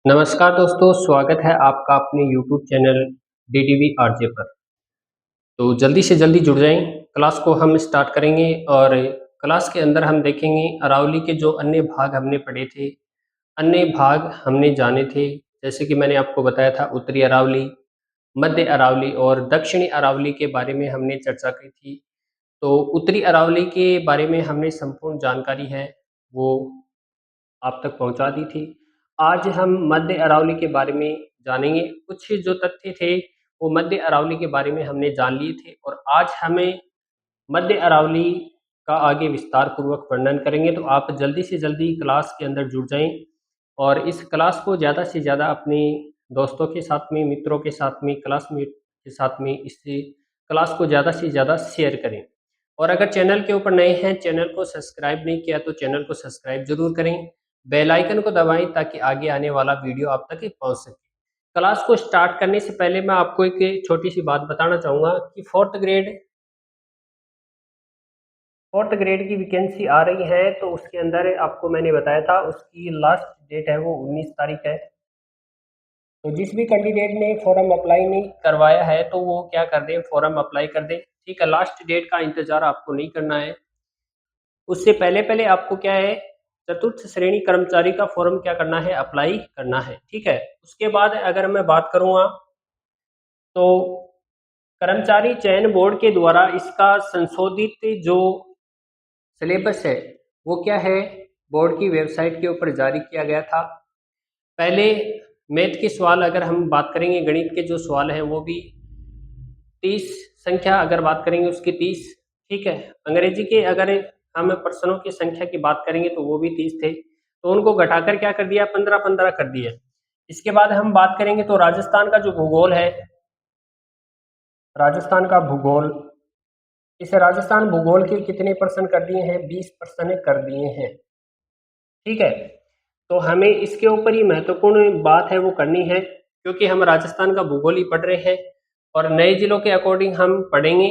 नमस्कार दोस्तों, स्वागत है आपका अपने यूट्यूब चैनल डीडीवी आरजे पर। तो जल्दी से जल्दी जुड़ जाएँ, क्लास को हम स्टार्ट करेंगे और क्लास के अंदर हम देखेंगे अरावली के जो अन्य भाग हमने पढ़े थे, अन्य भाग हमने जाने थे। जैसे कि मैंने आपको बताया था उत्तरी अरावली, मध्य अरावली और दक्षिणी अरावली के बारे में हमने चर्चा की थी। तो उत्तरी अरावली के बारे में हमने संपूर्ण जानकारी है, वो आप तक पहुँचा दी थी। आज हम मध्य अरावली के बारे में जानेंगे। कुछ जो तथ्य थे, वो मध्य अरावली के बारे में हमने जान लिए थे और आज हमें मध्य अरावली का आगे विस्तार पूर्वक वर्णन करेंगे। तो आप जल्दी से जल्दी क्लास के अंदर जुड़ जाएँ और इस क्लास को ज़्यादा से ज़्यादा अपने दोस्तों के साथ में, मित्रों के साथ में, क्लासमेट के साथ में इस क्लास को ज़्यादा से ज़्यादा शेयर करें। और अगर चैनल के ऊपर नए हैं, चैनल को सब्सक्राइब नहीं किया तो चैनल को सब्सक्राइब ज़रूर करें। बेल आइकन को दबाएँ ताकि आगे आने वाला वीडियो आप तक पहुँच सके। क्लास को स्टार्ट करने से पहले मैं आपको एक छोटी-सी बात बताना चाहूँगा कि 4th ग्रेड की वैकेंसी आ रही है, तो उसके अंदर आपको मैंने बताया था उसकी लास्ट डेट है वो 19 तारीख है। तो जिस भी कैंडिडेट ने फॉर्म अप्लाई नहीं करवाया है तो वो क्या कर दें, फॉर्म अप्लाई कर दें। ठीक है, लास्ट डेट का इंतज़ार आपको नहीं करना है। उससे पहले-पहले आपको क्या है, चतुर्थ श्रेणी कर्मचारी का फॉर्म क्या करना है, अप्लाई करना है, ठीक है? उसके बाद अगर मैं बात करूँगा, तो कर्मचारी चयन बोर्ड के द्वारा इसका संशोधित जो सिलेबस है, वो क्या है, बोर्ड की वेबसाइट के ऊपर जारी किया गया था। पहले मैथ के सवाल अगर हम बात करेंगे, गणित के जो सवाल हैं, वो भी 30 संख्या अगर बात करेंगे उसकी 30, ठीक है। अंग्रेजी के अगर हम प्रश्नों की संख्या की बात करेंगे तो वो भी 30 थे, तो उनको घटाकर क्या कर दिया, 15-15 कर दिया। इसके बाद हम बात करेंगे तो राजस्थान का जो भूगोल है, राजस्थान का भूगोल, इस राजस्थान भूगोल के कितने प्रश्न कर दिए हैं, 20 प्रश्न कर दिए हैं, ठीक है। तो हमें इसके ऊपर ही महत्वपूर्ण बात है वो करनी है, क्योंकि हम राजस्थान का भूगोल ही पढ़ रहे हैं और नए जिलों के अकॉर्डिंग हम पढ़ेंगे,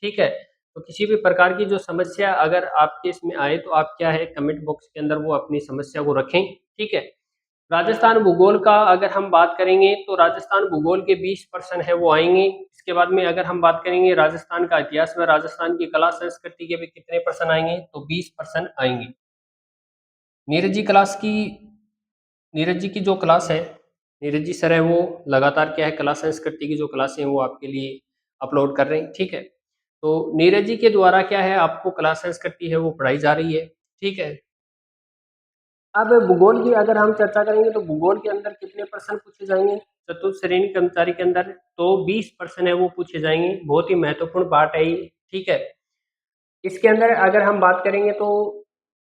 ठीक है। तो किसी भी प्रकार की जो समस्या अगर आपके इसमें आए तो आप क्या है, कमेंट बॉक्स के अंदर वो अपनी समस्या को रखें, ठीक है। राजस्थान भूगोल का अगर हम बात करेंगे तो राजस्थान भूगोल के 20 प्रश्न है वो आएंगे। इसके बाद में अगर हम बात करेंगे राजस्थान का इतिहास में राजस्थान की कला संस्कृति के भी कितने प्रश्न आएंगे, तो 20 प्रश्न आएंगे। नीरज जी क्लास की नीरज जी की जो क्लास है, नीरज जी सर है वो लगातार क्या है, कला संस्कृति की जो क्लासें हैं वो आपके लिए अपलोड कर रहे हैं, ठीक है। तो नीरज जी के द्वारा क्या है, आपको कला संस्कृति है वो पढ़ाई जा रही है, ठीक है। अब भूगोल की अगर हम चर्चा करेंगे तो भूगोल के अंदर कितने प्रश्न पूछे जाएंगे, चतुर्थ श्रेणी कर्मचारी के अंदर तो 20 प्रश्न है वो पूछे जाएंगे। बहुत ही महत्वपूर्ण बात है ये, ठीक है। इसके अंदर अगर हम बात करेंगे तो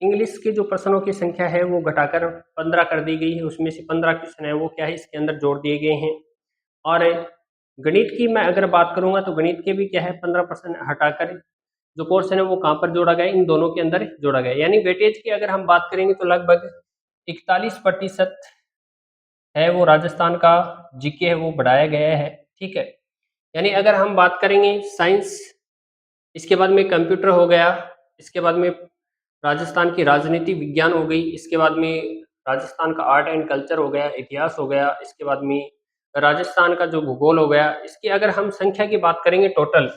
इंग्लिश के जो प्रश्नों की संख्या है वो घटाकर 15 कर दी गई है, उसमें से 15 क्वेश्चन है वो क्या है, इसके अंदर जोड़ दिए गए हैं। और गणित की मैं अगर बात करूंगा तो गणित के भी क्या है, 15% हटाकर जो पोर्शन है वो कहाँ पर जोड़ा गया, इन दोनों के अंदर जोड़ा गया। यानी वेटेज की अगर हम बात करेंगे तो लगभग 41% है वो राजस्थान का जीके है वो बढ़ाया गया है, ठीक है। यानी अगर हम बात करेंगे साइंस, इसके बाद में कंप्यूटर हो गया, इसके बाद में राजस्थान की राजनीति विज्ञान हो गई, इसके बाद में राजस्थान का आर्ट एंड कल्चर हो गया, इतिहास हो गया, इसके बाद में राजस्थान का जो भूगोल हो गया। इसकी अगर हम संख्या की बात करेंगे टोटल,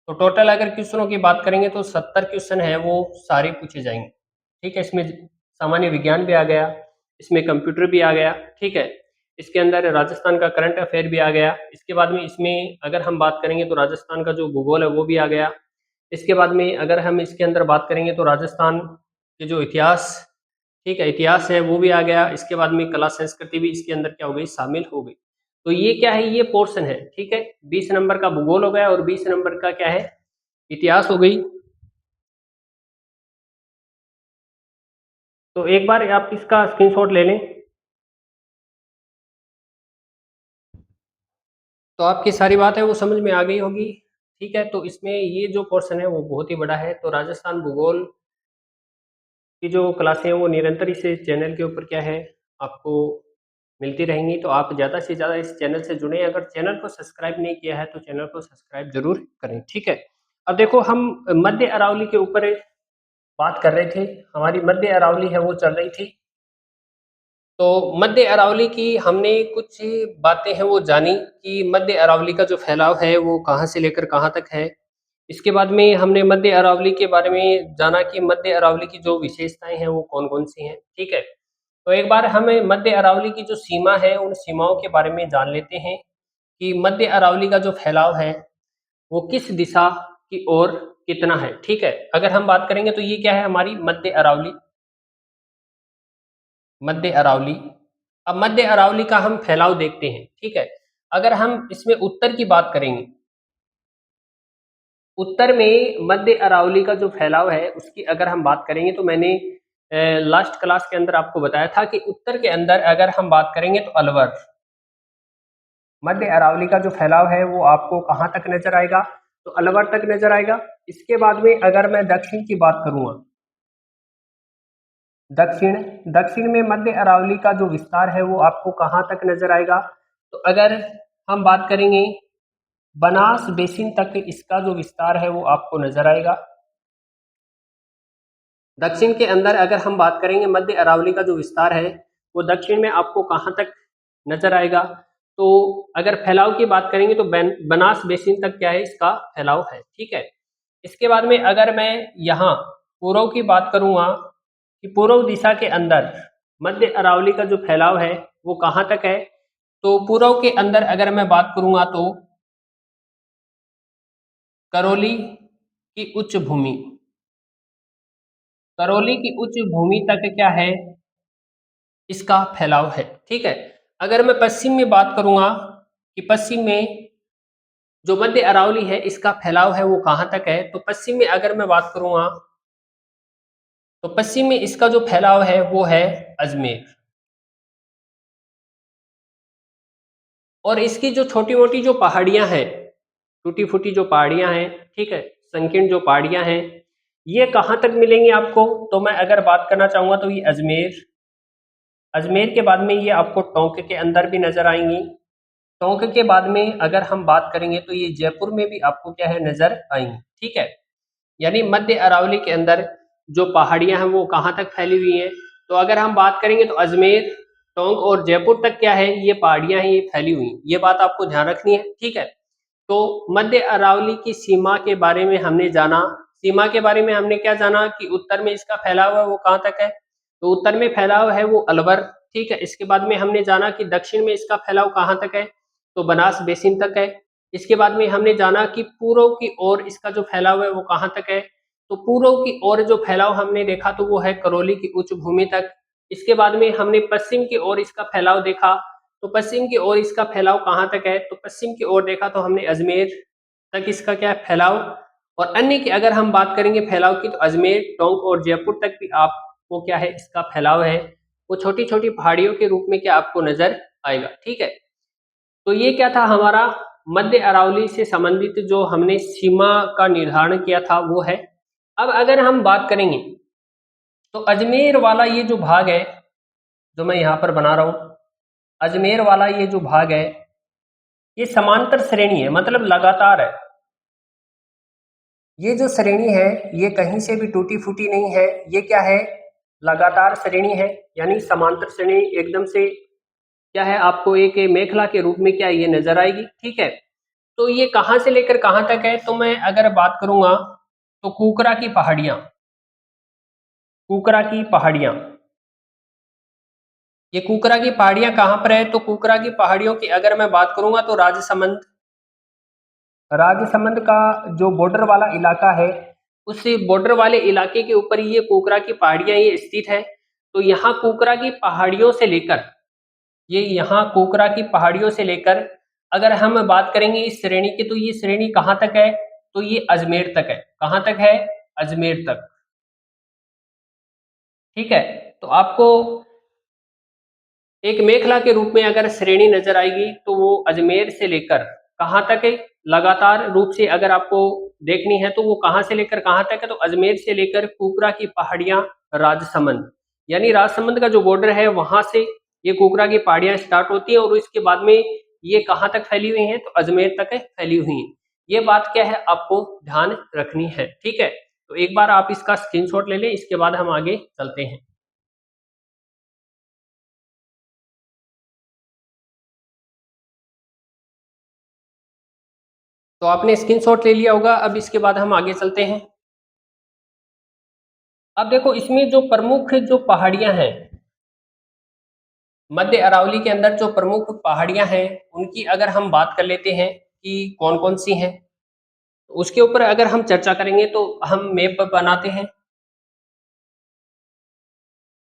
तो टोटल अगर क्वेश्चनों की बात करेंगे तो 70 क्वेश्चन है वो सारे पूछे जाएंगे, ठीक है। इसमें सामान्य विज्ञान भी आ गया, इसमें कंप्यूटर भी आ गया, ठीक है। इसके अंदर राजस्थान का करंट अफेयर भी आ गया। इसके बाद में इसमें अगर हम बात करेंगे तो राजस्थान का जो भूगोल है वो भी आ गया। इसके बाद में अगर हम इसके अंदर बात करेंगे तो राजस्थान के जो इतिहास, ठीक है, इतिहास है वो भी आ गया। इसके बाद में कला संस्कृति भी इसके अंदर क्या हो गई, शामिल हो गई। तो ये क्या है, ये पोर्शन है, ठीक है। 20 नंबर का भूगोल हो गया और 20 नंबर का क्या है, इतिहास हो गई। तो एक बार आप इसका स्क्रीनशॉट ले लें, तो आपकी सारी बात है वो समझ में आ गई होगी, ठीक है। तो इसमें ये जो पोर्शन है वो बहुत ही बड़ा है। तो राजस्थान भूगोल की जो क्लासें हैं वो निरंतर इस चैनल के ऊपर क्या है, आपको मिलती रहेंगी। तो आप ज़्यादा से ज़्यादा इस चैनल से जुड़ें। अगर चैनल को सब्सक्राइब नहीं किया है तो चैनल को सब्सक्राइब ज़रूर करें, ठीक है। अब देखो, हम मध्य अरावली के ऊपर बात कर रहे थे, हमारी मध्य अरावली है वो चल रही थी। तो मध्य अरावली की हमने कुछ बातें हैं वो जानी कि मध्य अरावली का जो फैलाव है वो कहाँ से लेकर कहाँ तक है। इसके बाद में हमने मध्य अरावली के बारे में जाना कि मध्य अरावली की जो विशेषताएं हैं वो कौन-कौन सी हैं, ठीक है। तो एक बार हमें मध्य अरावली की जो सीमा है उन सीमाओं के बारे में जान लेते हैं कि मध्य अरावली का जो फैलाव है वो किस दिशा की ओर कितना है, ठीक है। अगर हम बात करेंगे तो ये क्या है हमारी मध्य अरावली, मध्य अरावली। अब मध्य अरावली का हम फैलाव देखते हैं, ठीक है। अगर हम इसमें उत्तर की बात करेंगे, उत्तर में मध्य अरावली का जो फैलाव है उसकी अगर हम बात करेंगे तो मैंने लास्ट क्लास के अंदर आपको बताया था कि उत्तर के अंदर अगर हम बात करेंगे तो अलवर, मध्य अरावली का जो फैलाव है वो आपको कहाँ तक नजर आएगा, तो अलवर तक नजर आएगा। इसके बाद में अगर मैं दक्षिण की बात करूंगा, दक्षिण, दक्षिण में मध्य अरावली का जो विस्तार है वो आपको कहाँ तक नजर आएगा, तो अगर हम बात करेंगे बनास बेसिन तक इसका जो विस्तार है वो आपको नजर आएगा। दक्षिण के अंदर अगर हम बात करेंगे मध्य अरावली का जो विस्तार है वो दक्षिण में आपको कहाँ तक नजर आएगा, तो अगर फैलाव की बात करेंगे तो बनास बेसिन तक क्या है इसका फैलाव है, ठीक है। इसके बाद में अगर मैं यहाँ पूर्व की बात करूंगा कि पूर्व दिशा के अंदर मध्य अरावली का जो फैलाव है वो कहाँ तक है, तो पूर्व के अंदर अगर मैं बात करूंगा तो करौली की उच्च भूमि, करौली की उच्च भूमि तक क्या है इसका फैलाव है, ठीक है। अगर मैं पश्चिम में बात करूंगा कि पश्चिम में जो मध्य अरावली है इसका फैलाव है वो कहाँ तक है, तो पश्चिम में अगर मैं बात करूंगा तो पश्चिम में इसका जो फैलाव है वो है अजमेर। और इसकी जो छोटी मोटी जो पहाड़ियां हैं, टूटी फूटी जो पहाड़ियां हैं, ठीक है, संकीर्ण जो पहाड़ियां हैं, ये कहाँ तक मिलेंगी आपको, तो मैं अगर बात करना चाहूंगा तो ये अजमेर, अजमेर के बाद में ये आपको टोंक के अंदर भी नजर आएंगी। टोंक के बाद में अगर हम बात करेंगे तो ये जयपुर में भी आपको क्या है नजर आएंगी, ठीक है। यानी मध्य अरावली के अंदर जो पहाड़ियां हैं वो कहाँ तक फैली हुई हैं, तो अगर हम बात करेंगे तो अजमेर, टोंक और जयपुर तक क्या है ये पहाड़ियां हैं ये फैली हुई, ये बात आपको ध्यान रखनी है, ठीक है। तो मध्य अरावली की सीमा के बारे में हमने जाना, सीमा के बारे में हमने क्या जाना कि उत्तर में इसका फैलाव है वो कहाँ तक है, तो उत्तर में फैलाव है वो अलवर, ठीक है। इसके बाद में हमने जाना कि दक्षिण में इसका फैलाव कहाँ तक है, तो बनास बेसिन तक है। इसके बाद में हमने जाना कि पूर्व की ओर इसका जो फैलाव है वो कहाँ तक है, तो पूर्व की ओर जो फैलाव हमने देखा तो वो है करौली की उच्च भूमि तक। इसके बाद में हमने पश्चिम की ओर इसका फैलाव देखा, तो पश्चिम की ओर इसका फैलाव कहाँ तक है, तो पश्चिम की ओर देखा तो हमने अजमेर तक इसका क्या है फैलाव। और अन्य की अगर हम बात करेंगे फैलाव की तो अजमेर, टोंक और जयपुर तक भी आपको क्या है इसका फैलाव है वो छोटी छोटी पहाड़ियों के रूप में क्या आपको नजर आएगा, ठीक है। तो ये क्या था हमारा मध्य अरावली से संबंधित जो हमने सीमा का निर्धारण किया था वो है। अब अगर हम बात करेंगे तो अजमेर वाला ये जो भाग है जो मैं यहाँ पर बना रहा हूँ, अजमेर वाला ये जो भाग है ये समांतर श्रेणी है, मतलब लगातार है। ये जो श्रेणी है ये कहीं से भी टूटी फूटी नहीं है, ये क्या है लगातार श्रेणी है, यानी समांतर श्रेणी एकदम से क्या है आपको एक मेखला के रूप में क्या ये नजर आएगी, ठीक है। तो ये कहाँ से लेकर कहाँ तक है, तो मैं अगर बात करूंगा तो कुकरा की पहाड़ियां, कुकरा की पहाड़ियां, ये कुकरा की पहाड़ियां कहाँ पर है, तो कुकरा की पहाड़ियों की अगर मैं बात करूंगा तो राजसमंद, राजसमंद का जो बॉर्डर वाला इलाका है उस बॉर्डर वाले इलाके के ऊपर ये कुकरा की पहाड़ियां ये स्थित है। तो यहाँ कुकरा की पहाड़ियों से लेकर, ये यहाँ कुकरा की पहाड़ियों से लेकर अगर हम बात करेंगे इस श्रेणी की तो ये श्रेणी कहाँ तक है, तो ये अजमेर तक है, कहाँ तक है अजमेर तक, ठीक है। तो आपको एक मेखला के रूप में अगर श्रेणी नजर आएगी तो वो अजमेर से लेकर कहाँ तक है, लगातार रूप से अगर आपको देखनी है तो वो कहाँ से लेकर कहाँ तक है, तो अजमेर से लेकर कुकरा की पहाड़ियां राजसमंद, यानी राजसमंद का जो बॉर्डर है वहां से ये कुकरा की पहाड़ियां स्टार्ट होती है और इसके बाद में ये कहाँ तक फैली हुई है, तो अजमेर तक है फैली हुई है। ये बात क्या है आपको ध्यान रखनी है, ठीक है। तो एक बार आप इसका स्क्रीनशॉट ले लें, इसके बाद हम आगे चलते हैं। तो आपने स्क्रीनशॉट ले लिया होगा। अब इसके बाद हम आगे चलते हैं। अब देखो इसमें जो प्रमुख जो पहाड़ियां हैं, मध्य अरावली के अंदर जो प्रमुख पहाड़ियां हैं उनकी अगर हम बात कर लेते हैं कि कौन कौन सी हैं, तो उसके ऊपर अगर हम चर्चा करेंगे तो हम मैप बनाते हैं।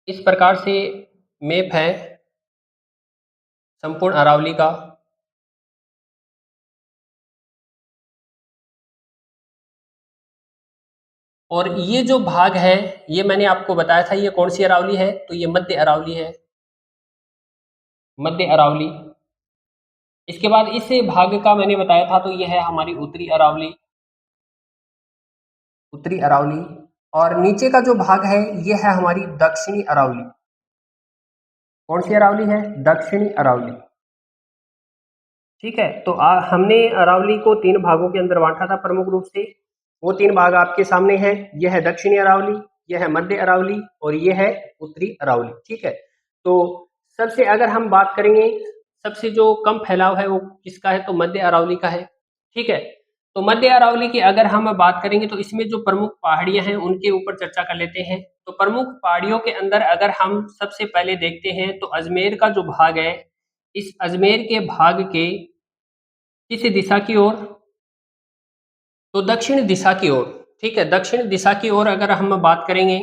इस प्रकार से मैप है संपूर्ण अरावली का। और ये जो भाग है, ये मैंने आपको बताया था ये कौन सी अरावली है, तो ये मध्य अरावली है, मध्य अरावली। इसके बाद इस भाग का मैंने बताया था तो ये है हमारी उत्तरी अरावली, उत्तरी अरावली। और नीचे का जो भाग है ये है हमारी दक्षिणी अरावली। कौन सी अरावली है? दक्षिणी अरावली। ठीक है, तो हमने अरावली को 3 भागों के अंदर बांटा था प्रमुख रूप से। वो 3 भाग आपके सामने हैं। ये है दक्षिणी अरावली, ये है मध्य अरावली और ये है उत्तरी अरावली। ठीक है, तो सबसे अगर हम बात करेंगे, सबसे जो कम फैलाव है वो किसका है, तो मध्य अरावली का है। ठीक है, तो मध्य अरावली की अगर हम बात करेंगे तो इसमें जो प्रमुख पहाड़ियां हैं उनके ऊपर चर्चा कर लेते हैं। तो प्रमुख पहाड़ियों के अंदर अगर हम सबसे पहले देखते हैं तो अजमेर का जो भाग है, इस अजमेर के भाग के किस दिशा की ओर, तो दक्षिण दिशा की ओर। ठीक है, दक्षिण दिशा की ओर अगर हम बात करेंगे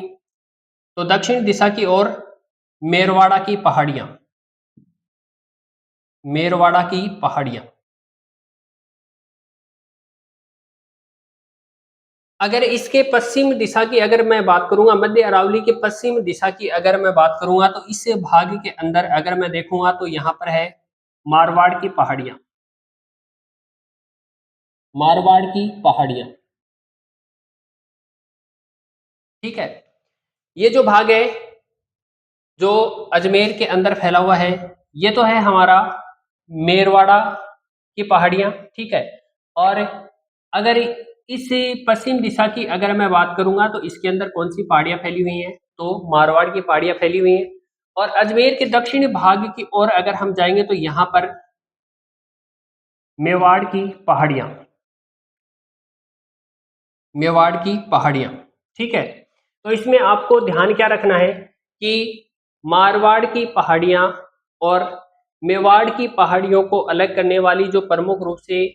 तो दक्षिण दिशा की ओर मेरवाड़ा की पहाड़ियां, मेरवाड़ा की पहाड़ियां। अगर इसके पश्चिम दिशा की अगर मैं बात करूंगा, मध्य अरावली के पश्चिम दिशा की अगर मैं बात करूंगा तो इस भाग के अंदर अगर मैं देखूंगा तो यहाँ पर है मारवाड़ की पहाड़ियां, मारवाड़ की पहाड़ियां। ठीक है, ये जो भाग है जो अजमेर के अंदर फैला हुआ है, ये तो है हमारा मेरवाड़ा की पहाड़ियां। ठीक है, और अगर इस पश्चिम दिशा की अगर मैं बात करूंगा तो इसके अंदर कौन सी पहाड़ियां फैली हुई हैं, तो मारवाड़ की पहाड़ियां फैली हुई हैं। और अजमेर के दक्षिणी भाग की ओर अगर हम जाएंगे तो यहाँ पर मेवाड़ की पहाड़ियां, मेवाड़ की पहाड़ियां। ठीक है, तो इसमें आपको ध्यान क्या रखना है कि मारवाड़ की पहाड़ियां और मेवाड़ की पहाड़ियों को अलग करने वाली जो प्रमुख रूप से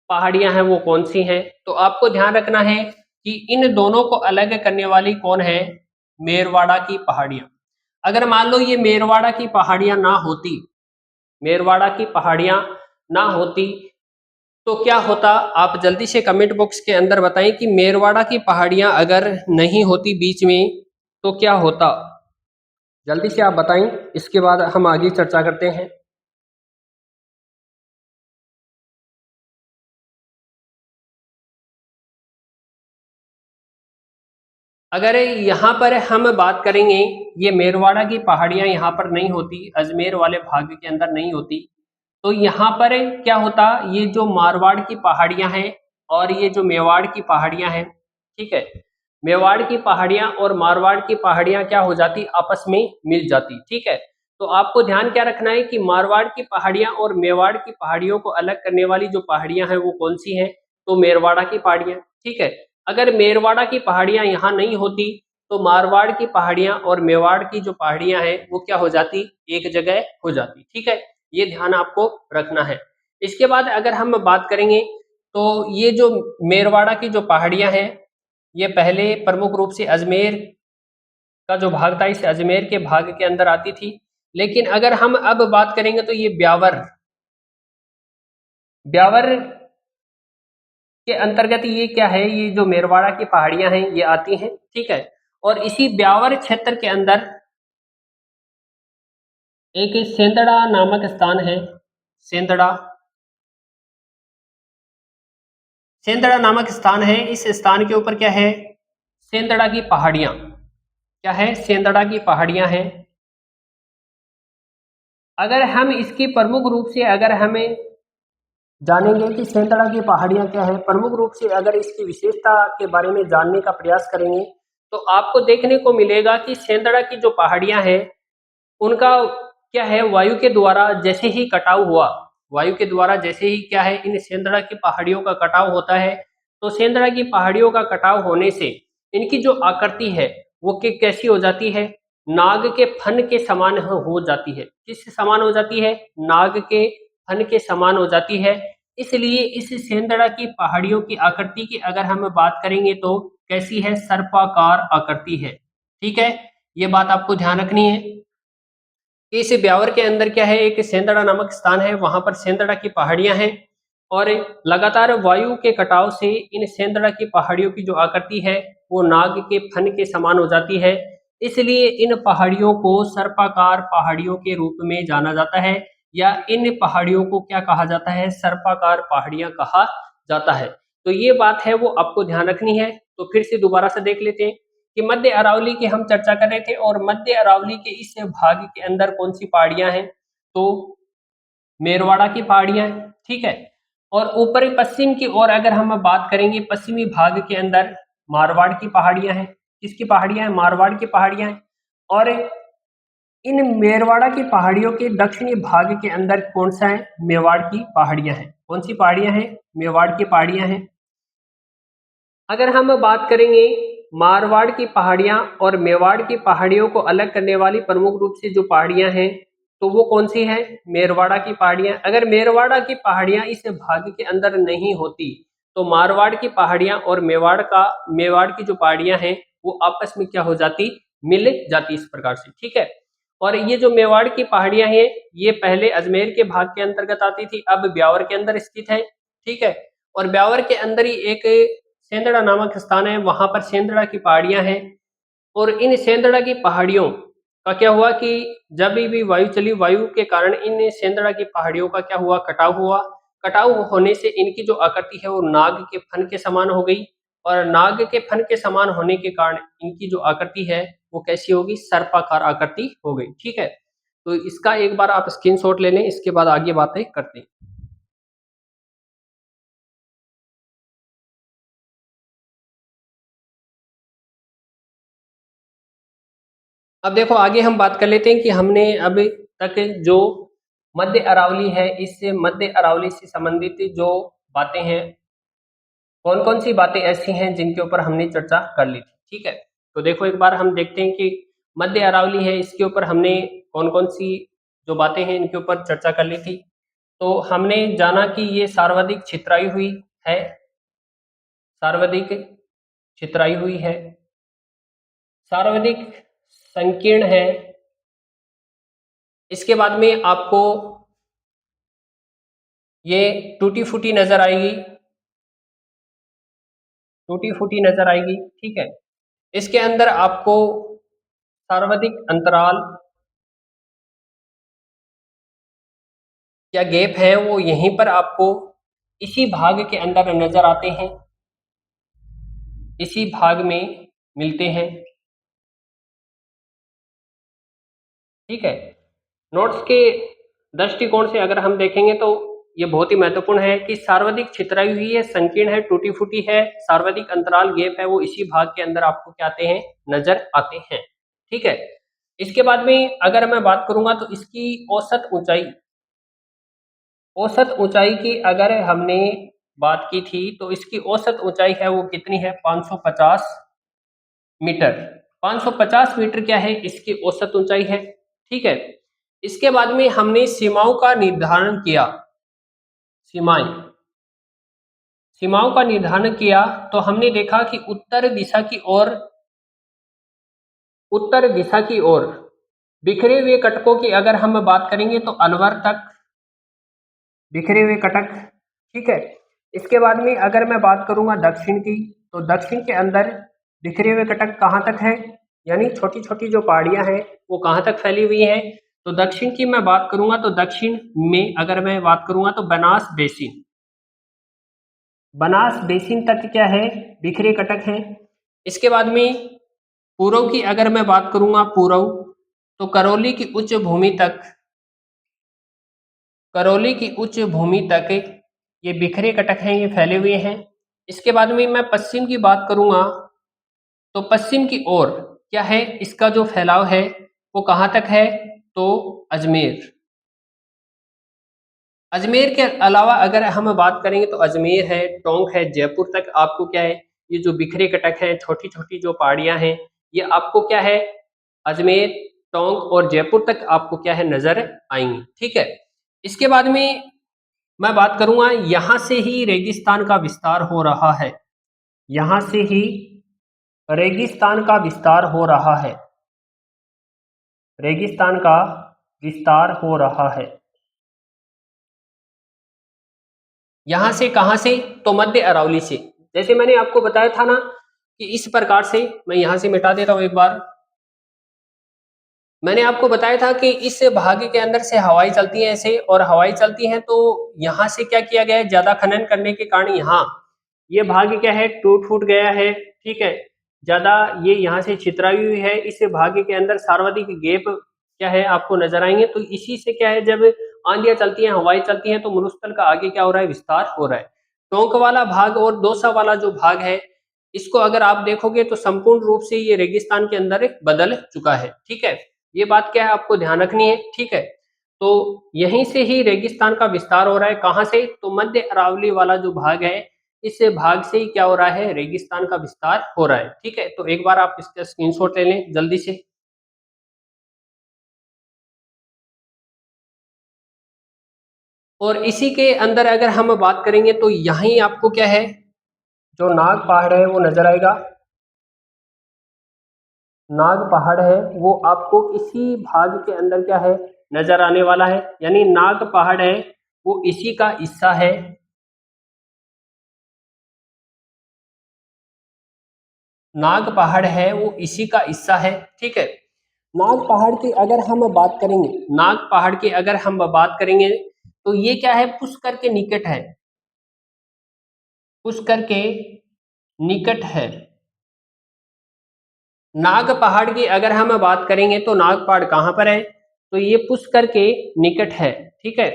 पहाड़ियां हैं वो कौन सी हैं, तो आपको ध्यान रखना है कि इन दोनों को अलग करने वाली कौन है, मेरवाड़ा की पहाड़ियां। अगर मान लो ये मेरवाड़ा की पहाड़ियां ना होती, मेरवाड़ा की पहाड़ियां ना होती तो क्या होता, आप जल्दी से कमेंट बॉक्स के अंदर बताएं कि मेरवाड़ा की पहाड़ियां अगर नहीं होती बीच में तो क्या होता, जल्दी से आप बताएं। इसके बाद हम आगे चर्चा करते हैं। अगर यहाँ पर हम बात करेंगे, ये मेरवाड़ा की पहाड़ियां यहाँ पर नहीं होती, अजमेर वाले भाग के अंदर नहीं होती, तो यहाँ पर क्या होता, ये जो मारवाड़ की पहाड़ियां हैं और ये जो मेवाड़ की पहाड़ियां हैं, ठीक है, मेवाड़ की पहाड़ियां और मारवाड़ की पहाड़ियां क्या हो जाती, आपस में मिल जाती। ठीक है, तो आपको ध्यान क्या रखना है कि मारवाड़ की पहाड़ियां और मेवाड़ की पहाड़ियों को अलग करने वाली जो पहाड़ियां हैं वो कौन सी हैं, तो मेरवाड़ा की पहाड़ियां। ठीक है, अगर मेरवाड़ा की पहाड़ियां यहाँ नहीं होती तो मारवाड़ की पहाड़ियां और मेवाड़ की जो पहाड़ियां हैं वो क्या हो जाती, एक जगह हो जाती। ठीक है, ये ध्यान आपको रखना है। इसके बाद अगर हम बात करेंगे तो ये जो मेरवाड़ा की जो पहाड़ियां हैं ये पहले प्रमुख रूप से अजमेर का जो भाग था इस अजमेर के भाग के अंदर आती थी, लेकिन अगर हम अब बात करेंगे तो ये ब्यावर, ब्यावर के अंतर्गत ये क्या है, ये जो मेरवाड़ा की पहाड़ियां हैं ये आती हैं। ठीक है, और इसी ब्यावर क्षेत्र के अंदर एक सेंदड़ा नामक स्थान है, सेंदड़ा, सेंदड़ा नामक स्थान है। इस स्थान के ऊपर क्या है, सेंदड़ा की पहाड़ियां, क्या है, सेंदड़ा की पहाड़ियां हैं। अगर हम इसकी प्रमुख रूप से अगर हमें जानेंगे कि सेंदड़ा की पहाड़ियां क्या है, प्रमुख रूप से अगर इसकी विशेषता के बारे में जानने का प्रयास करेंगे तो आपको देखने को मिलेगा कि सेंदड़ा की जो पहाड़ियां हैं उनका क्या है, वायु के द्वारा जैसे ही कटाव हुआ, वायु के द्वारा जैसे ही क्या है इन सेंधड़ा की पहाड़ियों का कटाव होता है, तो सेंधड़ा की पहाड़ियों का कटाव होने से इनकी जो आकृति है वो कैसी हो जाती है, नाग के फन के समान हो जाती है। किस समान हो जाती है? नाग के फन के समान हो जाती है। इसलिए इस सेंधड़ा की पहाड़ियों की आकृति की अगर हम बात करेंगे तो कैसी है? सर्पाकार आकृति है। ठीक है, ये बात आपको ध्यान रखनी है कि इस ब्यावर के अंदर क्या है, एक सेंधड़ा नामक स्थान है, वहां पर सेंधड़ा की पहाड़ियां हैं और लगातार वायु के कटाव से इन सेंधड़ा की पहाड़ियों की जो आकृति है वो नाग के फन के समान हो जाती है। इसलिए इन पहाड़ियों को सर्पाकार पहाड़ियों के रूप में जाना जाता है, या इन पहाड़ियों को क्या कहा जाता है? सर्पाकार पहाड़ियां कहा जाता है। तो ये बात है वो आपको ध्यान रखनी है। तो फिर से दोबारा से देख लेते हैं कि मध्य अरावली की हम चर्चा कर रहे थे और मध्य अरावली के इस भाग के अंदर कौन सी पहाड़ियां हैं? तो मेरवाड़ा की पहाड़ियां हैं। ठीक है, और ऊपरी पश्चिम की ओर अगर हम बात करेंगे, पश्चिमी भाग के अंदर मारवाड़ की पहाड़ियां हैं। किसकी पहाड़ियां हैं? मारवाड़ की पहाड़ियां हैं। और इन मेरवाड़ा की पहाड़ियों के दक्षिणी भाग के अंदर कौन सा है? मेवाड़ की पहाड़ियां हैं। कौन सी पहाड़ियां हैं? मेवाड़ की पहाड़ियां हैं। अगर हम बात करेंगे मारवाड़ की पहाड़ियां और मेवाड़ की पहाड़ियों को अलग करने वाली प्रमुख रूप से जो पहाड़ियां हैं, तो वो कौन सी है? मेरवाड़ा की पहाड़ियां। अगर मेरवाड़ा की पहाड़ियां इस भाग के अंदर नहीं होती तो मारवाड़ की पहाड़ियां और मेवाड़ की जो पहाड़ियां हैं वो आपस में क्या हो जाती? मिल जाती इस प्रकार से। ठीक है, और ये जो मेवाड़ की पहाड़ियां हैं ये पहले अजमेर के भाग के अंतर्गत आती थी, अब ब्यावर के अंदर स्थित है। ठीक है, और ब्यावर के अंदर ही एक सेंधड़ा नामक स्थान है, वहां पर सेंधड़ा की पहाड़ियां हैं। और इन सेंधड़ा की पहाड़ियों का क्या हुआ कि जब भी वायु चली, वायु के कारण इन सेंधड़ा की पहाड़ियों का क्या हुआ? कटाव हुआ। कटाव होने से इनकी जो आकृति है वो नाग के फन के समान हो गई, और नाग के फन के समान होने के कारण इनकी जो आकृति है वो कैसी होगी? सर्पाकार आकृति हो गई। ठीक है, तो इसका एक बार आप स्क्रीनशॉट ले लें, इसके बाद आगे बातें करते हैं। अब देखो आगे हम बात कर लेते हैं कि हमने अब तक जो मध्य अरावली है, इससे मध्य अरावली से संबंधित जो बातें हैं, कौन कौन सी बातें ऐसी हैं जिनके ऊपर हमने चर्चा कर ली थी। ठीक है, तो देखो एक बार हम देखते हैं कि मध्य अरावली है, इसके ऊपर हमने कौन कौन सी जो बातें हैं इनके ऊपर चर्चा कर ली थी। तो हमने जाना कि ये सर्वाधिक छितराई हुई है, सर्वाधिक छितराई हुई है, सर्वाधिक संकीर्ण है। इसके बाद में आपको ये टूटी फूटी नजर आएगी, टूटी फूटी नजर आएगी। ठीक है, इसके अंदर आपको सर्वाधिक अंतराल या गैप है वो यहीं पर आपको इसी भाग के अंदर नजर आते हैं, इसी भाग में मिलते हैं। ठीक है, नोट्स के दृष्टिकोण से अगर हम देखेंगे तो ये बहुत ही महत्वपूर्ण है कि सर्वाधिक छितराई हुई है, संकीर्ण है, टूटी फूटी है, सर्वाधिक अंतराल गैप है वो इसी भाग के अंदर आपको क्या आते हैं? नजर आते हैं। ठीक है, इसके बाद में अगर मैं बात करूंगा तो इसकी औसत ऊंचाई की अगर हमने बात की थी तो इसकी औसत ऊंचाई है वो कितनी है? 550 मीटर। 550 मीटर क्या है? इसकी औसत ऊंचाई है। ठीक है, इसके बाद में हमने सीमाओं का निर्धारण किया। सीमाएं, सीमाओं का निर्धारण किया तो हमने देखा कि उत्तर दिशा की ओर बिखरे हुए कटकों की अगर हम बात करेंगे तो अलवर तक बिखरे हुए कटक। ठीक है, इसके बाद में अगर मैं बात करूंगा दक्षिण की, तो दक्षिण के अंदर बिखरे हुए कटक कहाँ तक है? यानी छोटी छोटी जो पहाड़ियां हैं वो कहाँ तक फैली हुई हैं? तो दक्षिण की मैं बात करूंगा तो दक्षिण में अगर मैं बात करूंगा तो बनास बेसिन तक क्या है? बिखरे कटक है। इसके बाद में पूर्व की अगर मैं बात करूंगा, पूर्व तो करौली की उच्च भूमि तक ये बिखरे कटक हैं, ये फैले हुए हैं। इसके बाद में मैं पश्चिम की बात करूंगा तो पश्चिम की ओर क्या है? इसका जो फैलाव है वो कहाँ तक है? तो अजमेर, अजमेर के अलावा अगर हम बात करेंगे तो अजमेर है, टोंक है, जयपुर तक आपको क्या है, ये जो बिखरे कटक है, छोटी छोटी जो पहाड़ियां हैं, ये आपको क्या है, अजमेर, टोंक और जयपुर तक आपको क्या है नजर आएंगी। ठीक है, इसके बाद में मैं बात करूंगा, यहां से ही रेगिस्तान का विस्तार हो रहा है। यहां से ही रेगिस्तान का विस्तार हो रहा है। रेगिस्तान का विस्तार हो रहा है। यहां से कहां से, तो मध्य अरावली से। जैसे मैंने आपको बताया था ना कि इस प्रकार से, मैं यहां से मिटा देता हूं एक बार। मैंने आपको बताया था कि इस भाग के अंदर से हवाएं चलती हैं ऐसे, और हवाएं चलती हैं तो यहाँ से क्या किया गया है, ज्यादा खनन करने के कारण यहाँ ये भाग क्या है, टूट फूट गया है। ठीक है, ज्यादा ये यहाँ से छितराई हुई है। इस भाग के अंदर सर्वाधिक गैप क्या है आपको नजर आएंगे। तो इसी से क्या है, जब आंधियां चलती हैं, हवाएं चलती हैं, तो मरुस्थल का आगे क्या हो रहा है, विस्तार हो रहा है। टोंक वाला भाग और दौसा वाला जो भाग है, इसको अगर आप देखोगे तो संपूर्ण रूप से ये रेगिस्तान के अंदर बदल चुका है। ठीक है, ये बात क्या है आपको ध्यान रखनी है। ठीक है, तो यहीं से ही रेगिस्तान का विस्तार हो रहा है। कहां से, तो मध्य अरावली वाला जो भाग है, इस भाग से ही क्या हो रहा है, रेगिस्तान का विस्तार हो रहा है। ठीक है, तो एक बार आप इसका स्क्रीनशॉट ले लें जल्दी से। और इसी के अंदर अगर हम बात करेंगे तो यहीं आपको क्या है, जो नाग पहाड़ है वो नजर आएगा। नाग पहाड़ है वो आपको इसी भाग के अंदर क्या है, नजर आने वाला है। यानी नाग पहाड़ है वो इसी का हिस्सा है। नाग पहाड़ है वो इसी का हिस्सा है। ठीक है, नाग पहाड़ की अगर हम बात करेंगे, नाग पहाड़ की अगर हम बात करेंगे तो ये क्या है, पुष्कर के निकट है। पुष्कर के निकट है। नाग पहाड़ की अगर हम बात करेंगे तो नाग पहाड़ कहां पर है, तो ये पुष्कर के निकट है। ठीक है,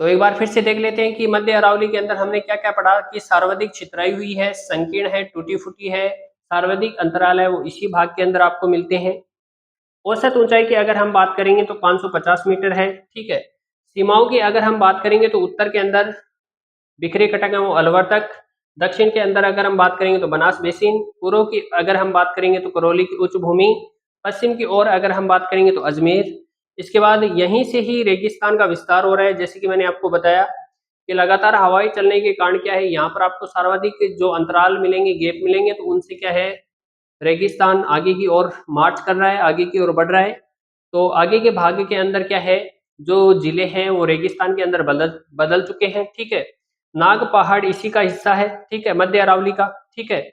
तो एक बार फिर से देख लेते हैं कि मध्य अरावली के अंदर हमने क्या क्या पढ़ा, कि सर्वाधिक छितराई हुई है, संकीर्ण है, टूटी फूटी है, सर्वाधिक अंतराल है वो इसी भाग के अंदर आपको मिलते हैं। औसत ऊंचाई की अगर हम बात करेंगे तो 550 मीटर है। ठीक है, सीमाओं की अगर हम बात करेंगे तो उत्तर के अंदर बिखरे कटक है वो अलवर तक, दक्षिण के अंदर अगर हम बात करेंगे तो बनास बेसिन, पूर्व की अगर हम बात करेंगे तो करौली की उच्च भूमि, पश्चिम की ओर अगर हम बात करेंगे तो अजमेर। इसके बाद यहीं से ही रेगिस्तान का विस्तार हो रहा है। जैसे कि मैंने आपको बताया कि लगातार हवाएं चलने के कारण क्या है, यहाँ पर आपको सर्वाधिक जो अंतराल मिलेंगे, गैप मिलेंगे, तो उनसे क्या है, रेगिस्तान आगे की ओर मार्च कर रहा है, आगे की ओर बढ़ रहा है। तो आगे के भाग के अंदर क्या है, जो जिले हैं वो रेगिस्तान के अंदर बदल बदल चुके हैं। ठीक है, नाग पहाड़ इसी का हिस्सा है। ठीक है, मध्य अरावली का। ठीक है,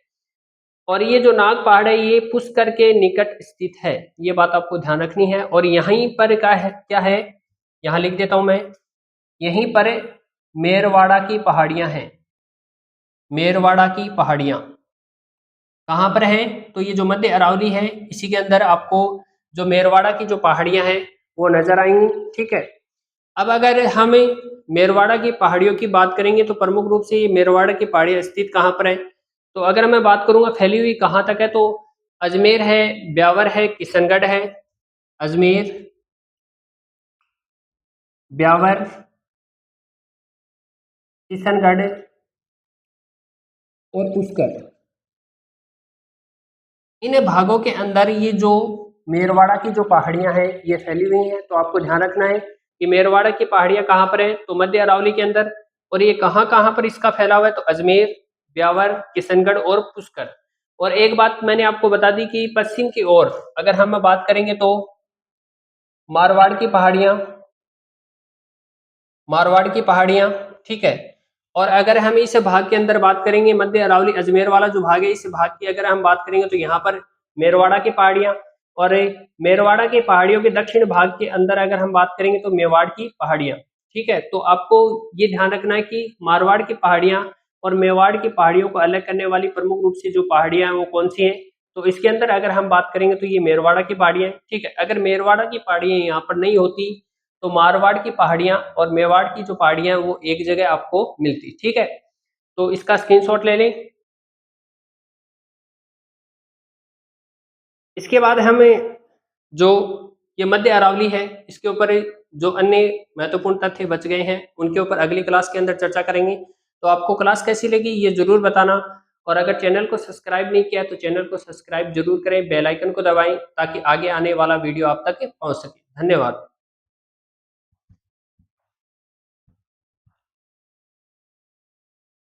और ये जो नाग पहाड़ है ये पुष्कर के निकट स्थित है, ये बात आपको ध्यान रखनी है। और यहीं पर क्या है, यहाँ लिख देता हूं मैं, यहीं पर मेरवाड़ा की पहाड़ियां हैं। मेरवाड़ा की पहाड़ियां कहाँ पर है, तो ये जो मध्य अरावली है इसी के अंदर आपको जो मेरवाड़ा की जो पहाड़ियां हैं वो नजर आएंगी। ठीक है, अब अगर हम मेरवाड़ा की पहाड़ियों की बात करेंगे तो प्रमुख रूप से ये मेरवाड़ा की पहाड़ियां स्थित कहाँ पर है, तो अगर मैं बात करूंगा फैली हुई कहाँ तक है, तो अजमेर है, ब्यावर है, किशनगढ़ है। अजमेर, ब्यावर, किशनगढ़ और पुष्कर, इन भागों के अंदर ये जो मेरवाड़ा की जो पहाड़ियां हैं ये फैली हुई हैं। तो आपको ध्यान रखना है कि मेरवाड़ा की पहाड़ियां कहाँ पर है, तो मध्य अरावली के अंदर। और ये कहाँ कहाँ पर इसका फैलाव है, तो अजमेर, ब्यावर, किशनगढ़ और पुष्कर। और एक बात मैंने आपको बता दी कि पश्चिम की ओर अगर हम बात करेंगे तो मारवाड़ की पहाड़ियां, मारवाड़ की पहाड़ियां। ठीक है, और अगर हम इस भाग के अंदर बात करेंगे, मध्य अरावली अजमेर वाला जो भाग है, इस भाग की अगर हम बात करेंगे तो यहाँ पर मेरवाड़ा की पहाड़ियां। और मेरवाड़ा की पहाड़ियों के दक्षिण भाग के अंदर अगर हम बात करेंगे तो मेवाड़ की पहाड़ियां। ठीक है, तो आपको ये ध्यान रखना है कि मारवाड़ की पहाड़ियां और मेवाड़ की पहाड़ियों को अलग करने वाली प्रमुख रूप से जो पहाड़ियां हैं वो कौन सी हैं, तो इसके अंदर अगर हम बात करेंगे तो ये मेरवाड़ा की पहाड़ियां हैं। ठीक है, अगर मेरवाड़ा की पहाड़ियां यहाँ पर नहीं होती तो मारवाड़ की पहाड़ियां और मेवाड़ की जो पहाड़ियां हैं वो एक जगह आपको मिलती। ठीक है, तो इसका स्क्रीनशॉट ले लें। इसके बाद हमें जो ये मध्य अरावली है। इसके ऊपर जो अन्य महत्वपूर्ण तथ्य बच गए हैं उनके ऊपर अगली क्लास के अंदर चर्चा करेंगे। तो आपको क्लास कैसी लगी ये जरूर बताना, और अगर चैनल को सब्सक्राइब नहीं किया तो चैनल को सब्सक्राइब जरूर करें, बेल आइकन को दबाएं ताकि आगे आने वाला वीडियो आप तक पहुंच सके। धन्यवाद।